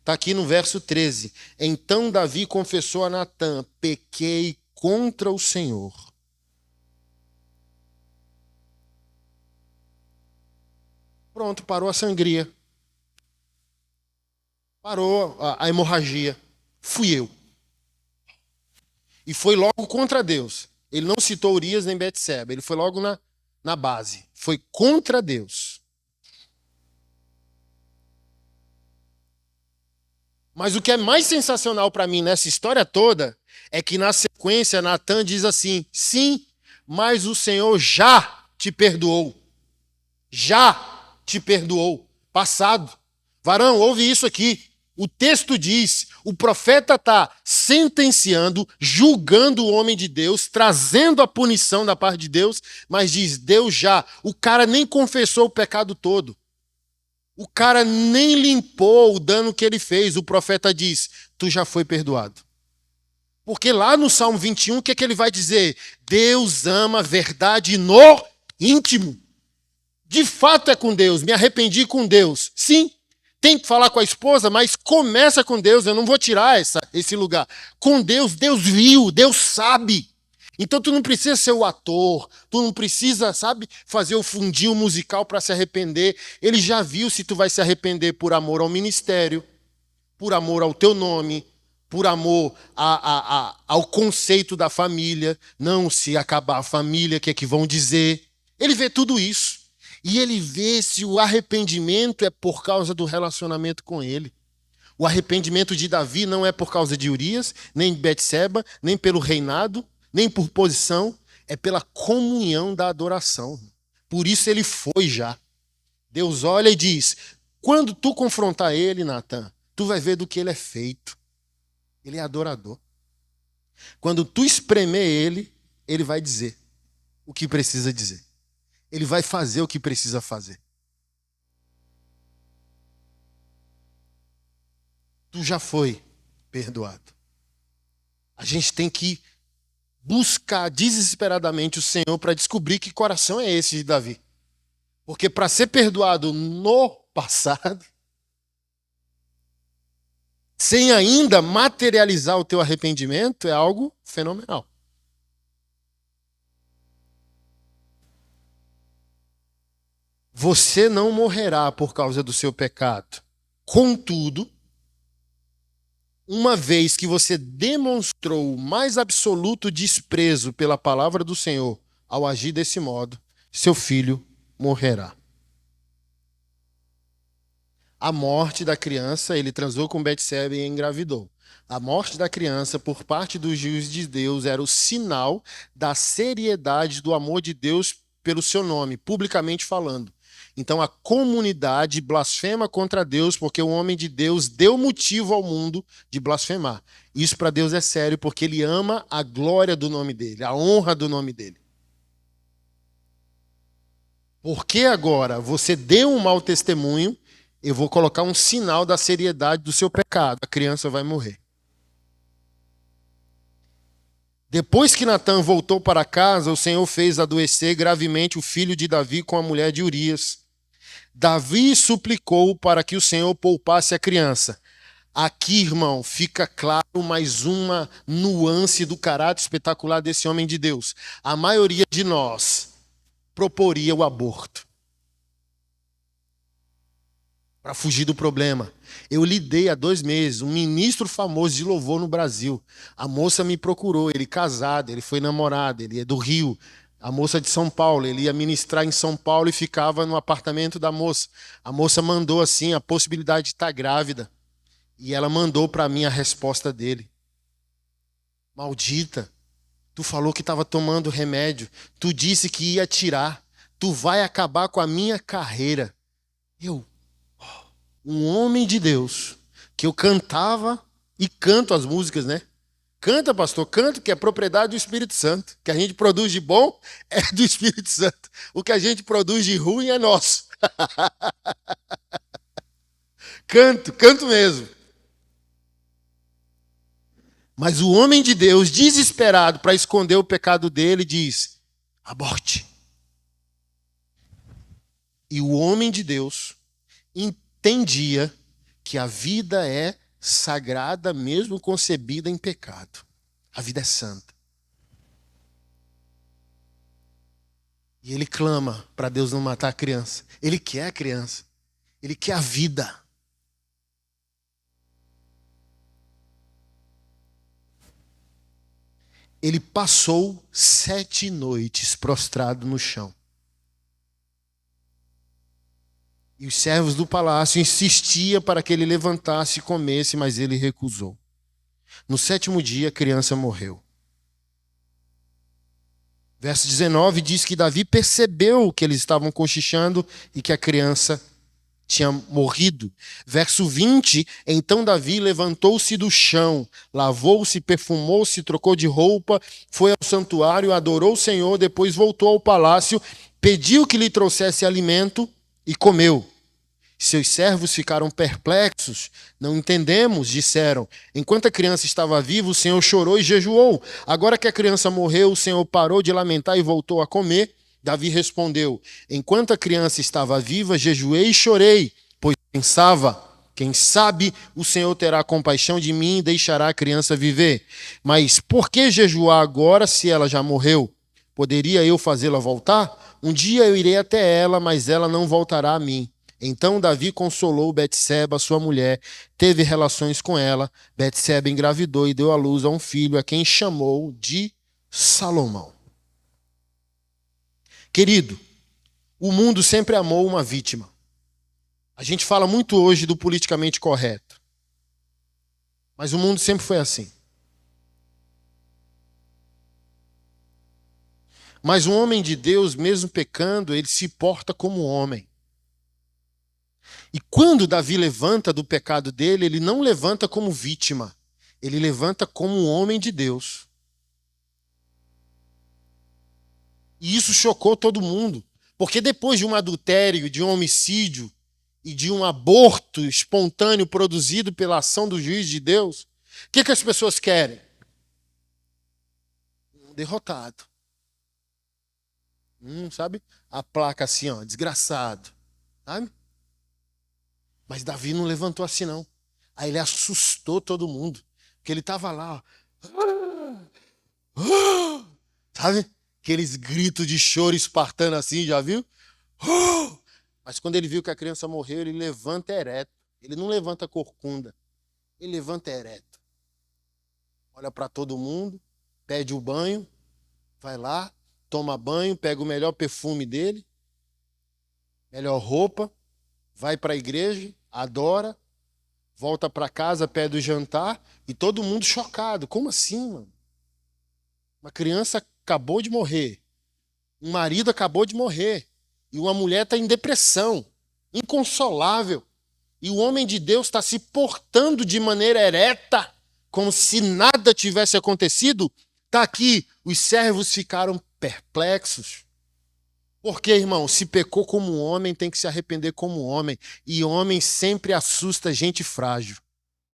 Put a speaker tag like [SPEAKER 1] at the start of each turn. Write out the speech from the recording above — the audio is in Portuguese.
[SPEAKER 1] Está aqui no verso 13. Então Davi confessou a Natã: pequei contra o Senhor. Pronto, parou a sangria. Parou a hemorragia. Fui eu. E foi logo contra Deus. Ele não citou Urias nem Betseba. Ele foi logo na base. Foi contra Deus. Mas o que é mais sensacional para mim nessa história toda é que na sequência Natã diz assim: sim, mas o Senhor já te perdoou. Já te perdoou. Passado. Varão, ouve isso aqui. O texto diz, o profeta está sentenciando, julgando o homem de Deus, trazendo a punição da parte de Deus, mas diz, Deus já. O cara nem confessou o pecado todo. O cara nem limpou o dano que ele fez. O profeta diz, tu já foi perdoado. Porque lá no Salmo 21, o que é que ele vai dizer? Deus ama a verdade no íntimo. De fato é com Deus, me arrependi com Deus. Sim, tem que falar com a esposa, mas começa com Deus, eu não vou tirar esse lugar. Com Deus, Deus viu, Deus sabe. Então tu não precisa ser o ator, tu não precisa, sabe, fazer o fundinho musical para se arrepender. Ele já viu se tu vai se arrepender por amor ao ministério, por amor ao teu nome, por amor ao conceito da família. Não, se acabar a família, o que é que vão dizer? Ele vê tudo isso. E ele vê se o arrependimento é por causa do relacionamento com ele. O arrependimento de Davi não é por causa de Urias, nem de Betseba, nem pelo reinado, nem por posição, é pela comunhão da adoração. Por isso ele foi já. Deus olha e diz, quando tu confrontar ele, Natã, tu vai ver do que ele é feito. Ele é adorador. Quando tu espremer ele, ele vai dizer o que precisa dizer. Ele vai fazer o que precisa fazer. Tu já foi perdoado. A gente tem que buscar desesperadamente o Senhor para descobrir que coração é esse de Davi. Porque para ser perdoado no passado, sem ainda materializar o teu arrependimento, é algo fenomenal. Você não morrerá por causa do seu pecado. Contudo, uma vez que você demonstrou o mais absoluto desprezo pela palavra do Senhor ao agir desse modo, seu filho morrerá. A morte da criança, ele transou com Betseba e engravidou. A morte da criança, por parte dos juízes de Deus, era o sinal da seriedade do amor de Deus pelo seu nome, publicamente falando. Então a comunidade blasfema contra Deus porque o homem de Deus deu motivo ao mundo de blasfemar. Isso para Deus é sério porque ele ama a glória do nome dele, a honra do nome dele. Porque agora você deu um mau testemunho, eu vou colocar um sinal da seriedade do seu pecado. A criança vai morrer. Depois que Natã voltou para casa, o Senhor fez adoecer gravemente o filho de Davi com a mulher de Urias. Davi suplicou para que o Senhor poupasse a criança. Aqui, irmão, fica claro mais uma nuance do caráter espetacular desse homem de Deus. A maioria de nós proporia o aborto para fugir do problema. Eu lidei há 2 meses, um ministro famoso de louvor no Brasil. A moça me procurou, ele casado, ele foi namorado, ele é do Rio. A moça de São Paulo, ele ia ministrar em São Paulo e ficava no apartamento da moça. A moça mandou assim a possibilidade de estar grávida. E ela mandou para mim a resposta dele. Maldita, tu falou que estava tomando remédio. Tu disse que ia tirar. Tu vai acabar com a minha carreira. Um homem de Deus, que eu cantava e canto as músicas, né? Canta, pastor, canto, que é propriedade do Espírito Santo. O que a gente produz de bom é do Espírito Santo. O que a gente produz de ruim é nosso. Canto mesmo. Mas o homem de Deus, desesperado para esconder o pecado dele, diz, aborte. E o homem de Deus entendia que a vida é sagrada mesmo concebida em pecado. A vida é santa. E ele clama para Deus não matar a criança. Ele quer a criança. Ele quer a vida. Ele passou 7 noites prostrado no chão. E os servos do palácio insistiam para que ele levantasse e comesse, mas ele recusou. No 7º dia, a criança morreu. Verso 19 diz que Davi percebeu que eles estavam cochichando e que a criança tinha morrido. Verso 20, então Davi levantou-se do chão, lavou-se, perfumou-se, trocou de roupa, foi ao santuário, adorou o Senhor, depois voltou ao palácio, pediu que lhe trouxesse alimento e comeu. Seus servos ficaram perplexos. Não entendemos, disseram. Enquanto a criança estava viva, o Senhor chorou e jejuou. Agora que a criança morreu, o Senhor parou de lamentar e voltou a comer. Davi respondeu: enquanto a criança estava viva, jejuei e chorei, pois pensava, quem sabe o Senhor terá compaixão de mim e deixará a criança viver. Mas por que jejuar agora se ela já morreu? Poderia eu fazê-la voltar? Um dia eu irei até ela, mas ela não voltará a mim. Então Davi consolou Betseba, sua mulher, teve relações com ela. Betseba engravidou e deu à luz a um filho, a quem chamou de Salomão. Querido, o mundo sempre amou uma vítima. A gente fala muito hoje do politicamente correto. Mas o mundo sempre foi assim. Mas um homem de Deus, mesmo pecando, ele se porta como homem. E quando Davi levanta do pecado dele, ele não levanta como vítima. Ele levanta como um homem de Deus. E isso chocou todo mundo. Porque depois de um adultério, de um homicídio e de um aborto espontâneo produzido pela ação do juiz de Deus, o que as pessoas querem? Um derrotado. Sabe? A placa assim, ó, desgraçado. Sabe? Mas Davi não levantou assim, não. Aí ele assustou todo mundo. Porque ele estava lá, ó. Sabe? Aqueles gritos de choro espartano assim, já viu? Mas quando ele viu que a criança morreu, ele levanta ereto. Ele não levanta corcunda. Ele levanta ereto. Olha para todo mundo, pede o banho, vai lá, toma banho, pega o melhor perfume dele, melhor roupa, vai para a igreja, adora, volta para casa, pede o jantar e todo mundo chocado. Como assim, mano? Uma criança acabou de morrer, um marido acabou de morrer e uma mulher está em depressão, inconsolável. E o homem de Deus está se portando de maneira ereta, como se nada tivesse acontecido. Está aqui, os servos ficaram perplexos. Porque, irmão, se pecou como um homem, tem que se arrepender como um homem. E homem sempre assusta gente frágil.